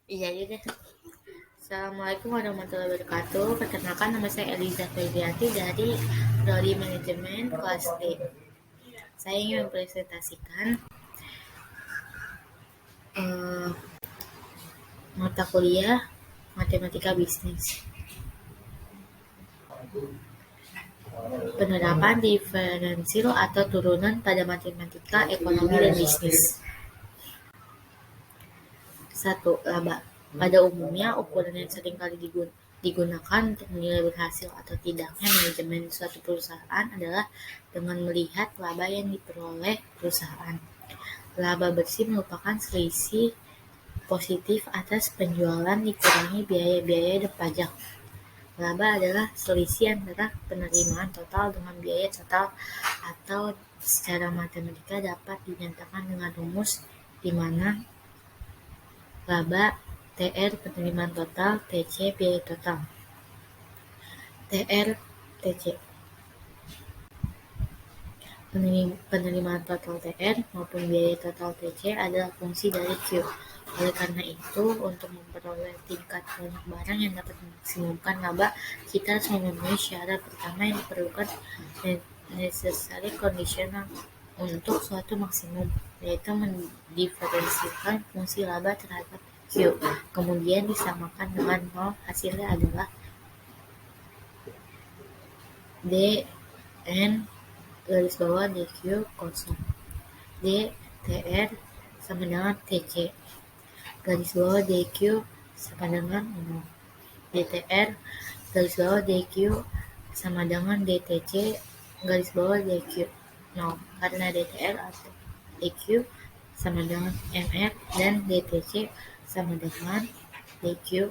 Iya aja deh. Assalamualaikum warahmatullahi wabarakatuh. Perkenalkan, nama saya Eliza Febrianti dari Prodi Manajemen kelas D. Saya ingin mempresentasikan eh, mata kuliah Matematika Bisnis. Penerapan diferensial atau turunan pada matematika, ekonomi, dan bisnis. 1. Laba. Pada umumnya, ukuran yang sering kali digunakan untuk menilai berhasil atau tidaknya manajemen suatu perusahaan adalah dengan melihat laba yang diperoleh perusahaan. Laba bersih merupakan selisih positif atas penjualan dikurangi biaya-biaya dan pajak. Laba adalah selisih antara penerimaan total dengan biaya total, atau secara matematika dapat dinyatakan dengan rumus di mana laba TR penerimaan total, TC biaya total. TR TC penerimaan total TR maupun biaya total TC adalah fungsi dari Q. Oleh karena itu, untuk memperoleh tingkat banyak barang yang dapat memaksimumkan laba, kita harus memenuhi syarat pertama yang diperlukan, necessary condition untuk suatu maksimum, yaitu mendiferensialkan fungsi laba terhadap Q, kemudian disamakan dengan 0. Hasilnya adalah dN garis bawah dQ kosong, dTR sama dengan TC garis bawah dQ sama dengan 0, dTR garis bawah dQ sama dengan dTC garis bawah dQ 0, karena dTR atau dQ sama dengan MR dan dTC sama dengan dQ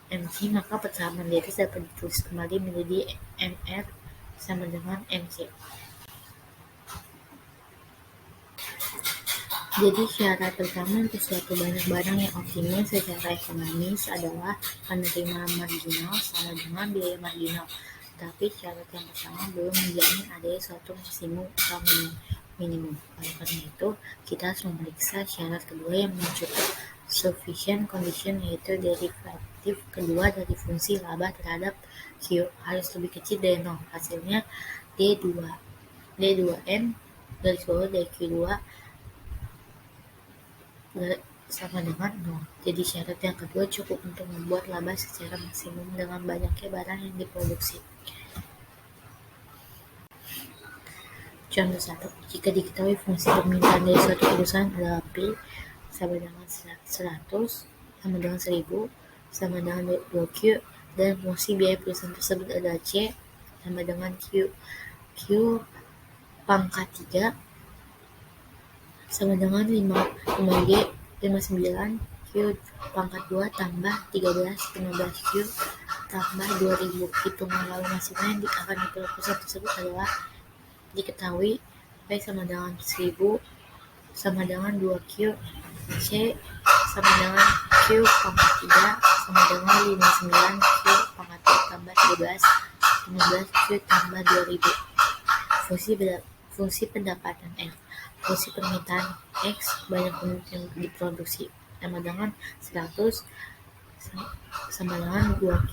MC, maka persamaan di atas dapat ditulis kembali menjadi MR sama dengan MC. Jadi syarat pertama untuk suatu banyak barang yang optimal secara ekonomis adalah penerimaan marginal sama dengan biaya marginal. Tapi syarat yang pertama belum menjamin adanya suatu maksimum atau minimum. Oleh karena itu, kita harus memeriksa syarat kedua yang mencukup sufficient condition, yaitu derivatif kedua dari fungsi laba terhadap Q harus lebih kecil dari 0. Hasilnya D2N garis bawah DQ2 sama dengan 0. Jadi syarat yang kedua cukup untuk membuat laba secara maksimum dengan banyaknya barang yang diproduksi. Contoh 1. Jika diketahui fungsi permintaan dari suatu perusahaan adalah P sama dengan 100 sama dengan 1000 sama dengan 2Q, dan fungsi biaya perusahaan tersebut adalah C sama dengan Q pangkat 3 sama dengan 5G 59 Q pangkat 2 tambah 13 15Q tambah 2000. Hitungan laba maksimal yang akan diperoleh perusahaan tersebut adalah diketahui P sama dengan 1000 sama dengan 2Q, C sama dengan Q pangkat 3 sama dengan 59 Q pangkat 2 tambah 13 15Q tambah 2000. Fungsi pendapatan F. Fungsi permintaan X banyak unit yang diproduksi sama dengan 100 sama dengan 2Q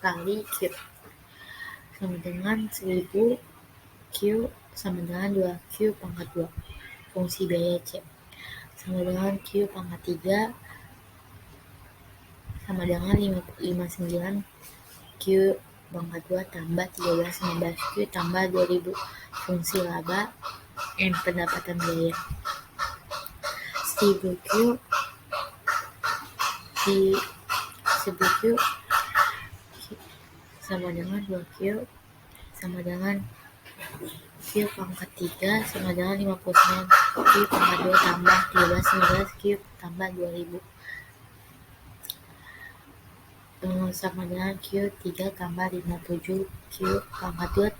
kali Q sama dengan 1000 Q sama dengan 2Q pangkat 2. Fungsi biaya C sama dengan Q pangkat 3 sama dengan 59 Q pangkat 2 tambah 13 15Q tambah 2000. Fungsi laba M pendapatan biaya 1000Q sama dengan 2Q sama dengan Q pangkat 3 sama dengan 59 Q pangkat 2 tambah 13 15 Q tambah 2000 sama dengan Q 3 tambah 57 Q pangkat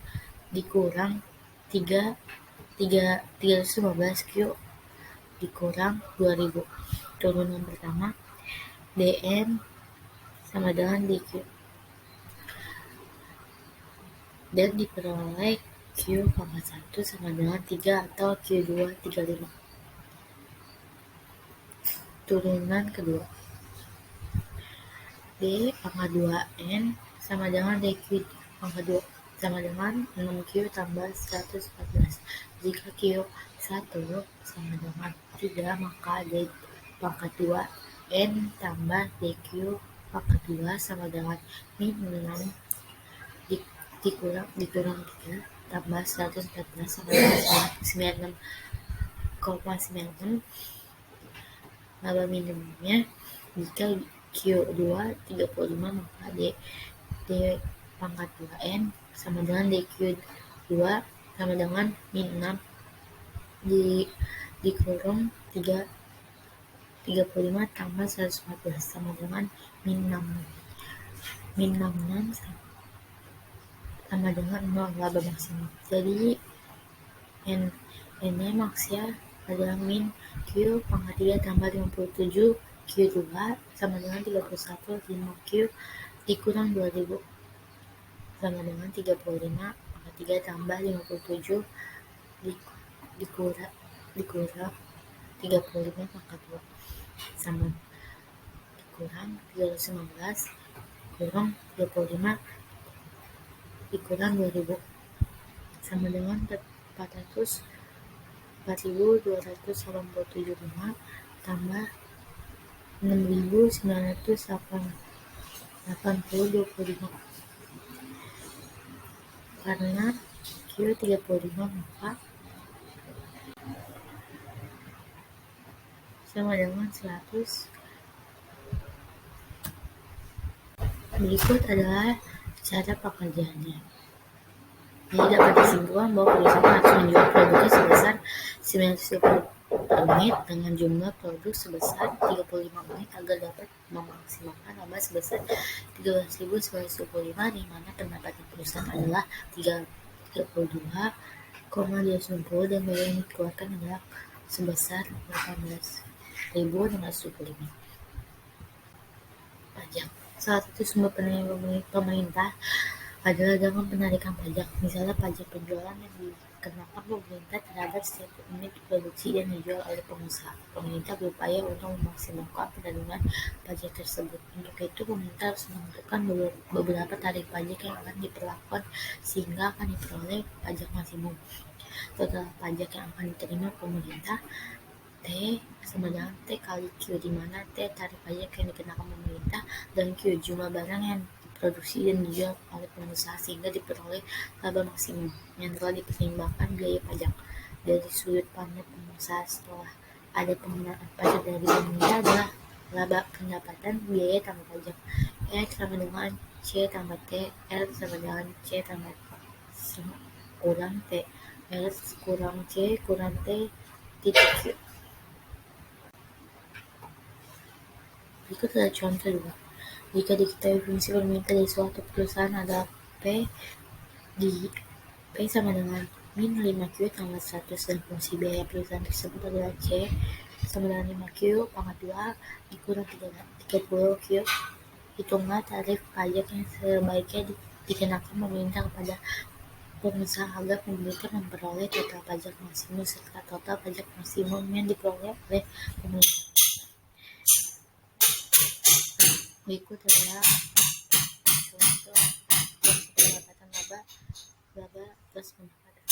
2 dikurang 315 Q dikurang 2000. Turunan pertama DN sama dengan DQ dan diperoleh Q pangkat 1 sama dengan 3 atau Q2 35. turunan kedua. D pangkat 2N sama dengan DQ pangkat 2 sama dengan 6Q tambah 114. Jika Q1 sama dengan 3, maka D pangkat 2N tambah DQ pangkat 2 sama dengan min 6 dikurang 3 tambah 114 sama dengan 96,96. Laba minimumnya jika Q2 35, maka D pangkat 2N sama dengan DQ2 sama dengan min 6 dikurang 35 tambah 114 sama dengan min 66 sama dengan 0 laba maksimum. Jadi N-nya maksnya adalah min Q pangkat 3 tambah 57 Q2 sama dengan 31 5Q dikurang 2000 sama dengan 35 pangkat 3 tambah 57 dikurang 35 pangkat 2 sama dikurang 319 kurang 35 dikurang 2000 sama dengan 4.287,5 tambah 6.980,25. Karena Q 35, maka sama dengan 100. Berikut adalah cara pekerjaannya. Jadi dapat disimpulkan bahwa perusahaan harus menjual produknya sebesar 910 per menit dengan jumlah produk sebesar 35 unit agar dapat memaksimalkan laba sebesar 13.925, di mana pendapatan perusahaan adalah 32,290 dan biaya yang dikeluarkan adalah sebesar 18.625. Pajak. Salah satu sumber penerimaan pemerintah adalah dengan penarikan pajak. Misalnya pajak penjualan yang dikenakan pemerintah terhadap setiap unit produksi yang dijual oleh pengusaha. Pemerintah berupaya untuk memaksimalkan penerimaan pajak tersebut. Untuk itu, pemerintah harus menentukan beberapa tarif pajak yang akan diperlakukan sehingga akan diperoleh pajak maksimum. Total pajak yang akan diterima pemerintah T sama dengan T kali Q, di mana T tarif pajak yang dikenakan pemerintah dan Q jumlah barang yang diproduksi dan dijual oleh pengusaha sehingga diperoleh laba maksimum yang telah dipertimbangkan biaya pajak. Dari sudut pandang pengusaha, setelah ada pengenaan pajak dari pemerintah adalah laba pendapatan biaya tambah pajak. R sama dengan C tambah T, R sama dengan C tambah kurang T, R kurang C kurang T titik Q. Berikut adalah contoh 2. Jika diketahui fungsi permintaan dari suatu perusahaan adalah P sama dengan min 5Q tambah 100 dan fungsi biaya perusahaan tersebut adalah C sama dengan 5Q pangkat 2 dikurang 30Q. Hitunglah tarif pajak yang sebaiknya dikenakan pemerintah kepada pengusaha agar pemerintah memperoleh total pajak maksimum serta total pajak maksimum yang diperoleh oleh pemerintah. Berikut adalah contoh pendapatan laba plus pendapatan.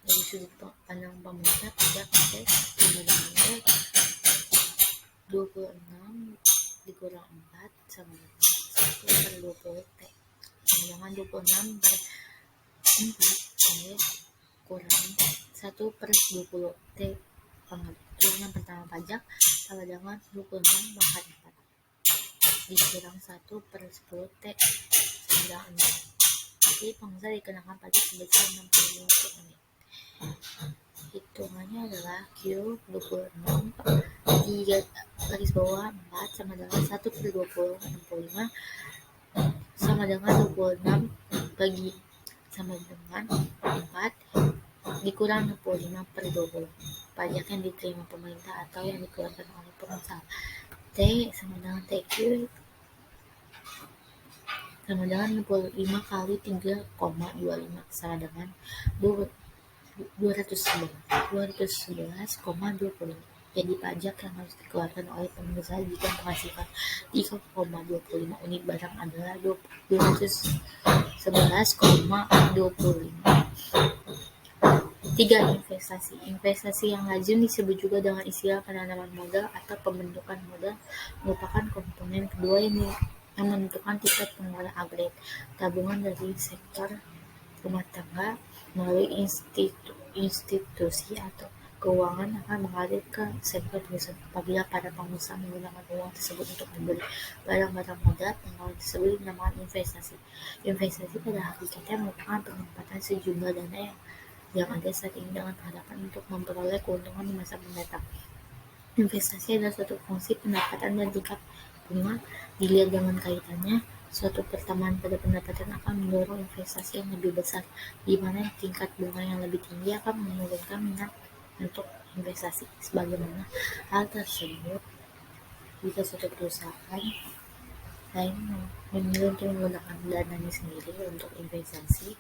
Dari sudut pandang pemerintah, pajak T sama dengan T 26 dikurang 4 sama dengan 1 per 20 T sama dengan 26 per 4 T kurang 1 per 20 T pangkat. Yang pertama pajak sama dengan 26 pangkat 4 dikurang 1 per 10 T sama dengan 6. Jadi pengusaha dikenakan pajak sebesar 65 per menit. Hitungannya adalah Q 26 di garis bawah 4 sama dengan 1 per 20 65 sama dengan 26 bagi sama dengan 4 dikurang 65 per 20 pajak yang diterima pemerintah atau yang dikeluarkan oleh pengusaha. T sama dengan TQ sama dengan 65 kali 3,25 sama dengan 211,20. Jadi pajak yang harus dikeluarkan oleh pengusaha jika menghasilkan 3,25 unit barang adalah 211,25. 3. Investasi. Investasi yang lazim disebut juga dengan istilah penanaman modal atau pembentukan modal, merupakan komponen kedua yang menentukan tingkat pengeluaran agregat tabungan dari sektor rumah tangga melalui institusi atau keuangan akan mengalir ke sektor perusahaan. Apabila para pengusaha menggunakan uang tersebut untuk membeli barang-barang modal, pengeluaran tersebut dinamakan investasi. Investasi pada hakikatnya merupakan penempatan sejumlah dana yang ada saat ini dengan harapan untuk memperoleh keuntungan di masa mendatang. Investasi adalah suatu fungsi pendapatan dan tingkat bunga. Dilihat dengan kaitannya, suatu pertambahan pada pendapatan akan mendorong investasi yang lebih besar, di mana tingkat bunga yang lebih tinggi akan menurunkan minat untuk investasi. Sebagaimana hal tersebut, jika suatu perusahaan lain memilih untuk menggunakan dananya sendiri untuk investasi,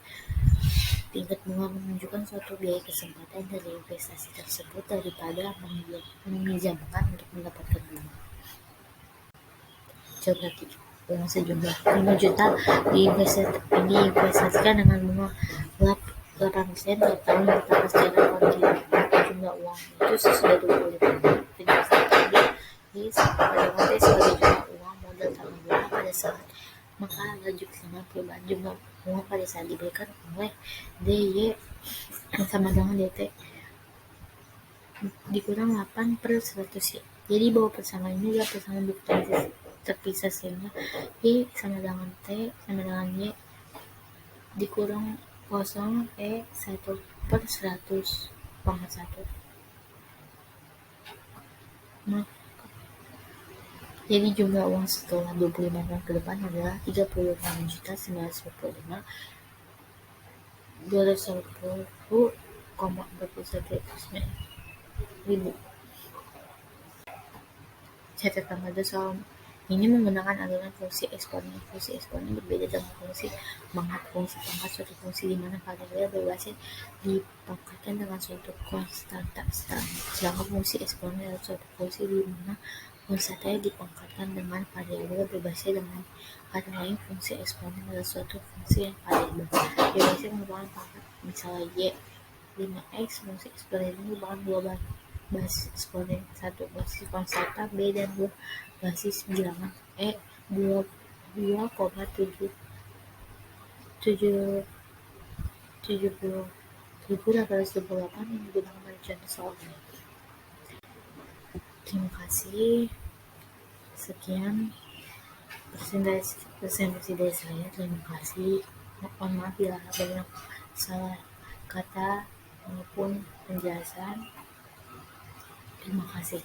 tingkat bunga menunjukkan suatu biaya kesempatan dari investasi tersebut daripada meminjamkan untuk mendapatkan bunga. Contoh, uang sejumlah 5 juta diinvestasikan dengan bunga 8% per tahun ditambah secara kontinu. Jumlah uang itu sesudah 25 investasi sebagai jumlah uang modal tambah bunga pada saat maka lanjut dengan perubahan jumlah uang pada saat diberikan oleh DY sama dengan DT dikurang 8/100 ya. Jadi bahwa persamaan ini adalah persamaan terpisah sehingga Y sama dengan T sama dengan Y dikurang 0 1/100 pangkat 1. Jadi jumlah uang setelah 25 tahun ke depan adalah 36.210,41 Catatan pada soal ini menggunakan aliran fungsi eksponen. Fungsi eksponen berbeda dengan fungsi pangkat. Fungsi pangkat suatu fungsi di mana variabel berbasis dipangkatkan dengan suatu konstanta standar. Sedangkan fungsi eksponen adalah suatu fungsi di mana konstantanya dipangkatkan dengan variabel berbasis dengan kata lain, fungsi eksponen adalah suatu fungsi yang variabel berbasis merupakan pangkat. Misalnya Y 5x, fungsi eksponen ini merupakan 2 basis eksponen, 1 basis konstanta B dan 2 basis bilangan E. 22,778 yang digunakan pada contoh soal ini. Terima kasih. Sekian presentasi dari saya. Terima kasih. Mohon maaf bila ada banyak salah kata maupun penjelasan. Terima kasih.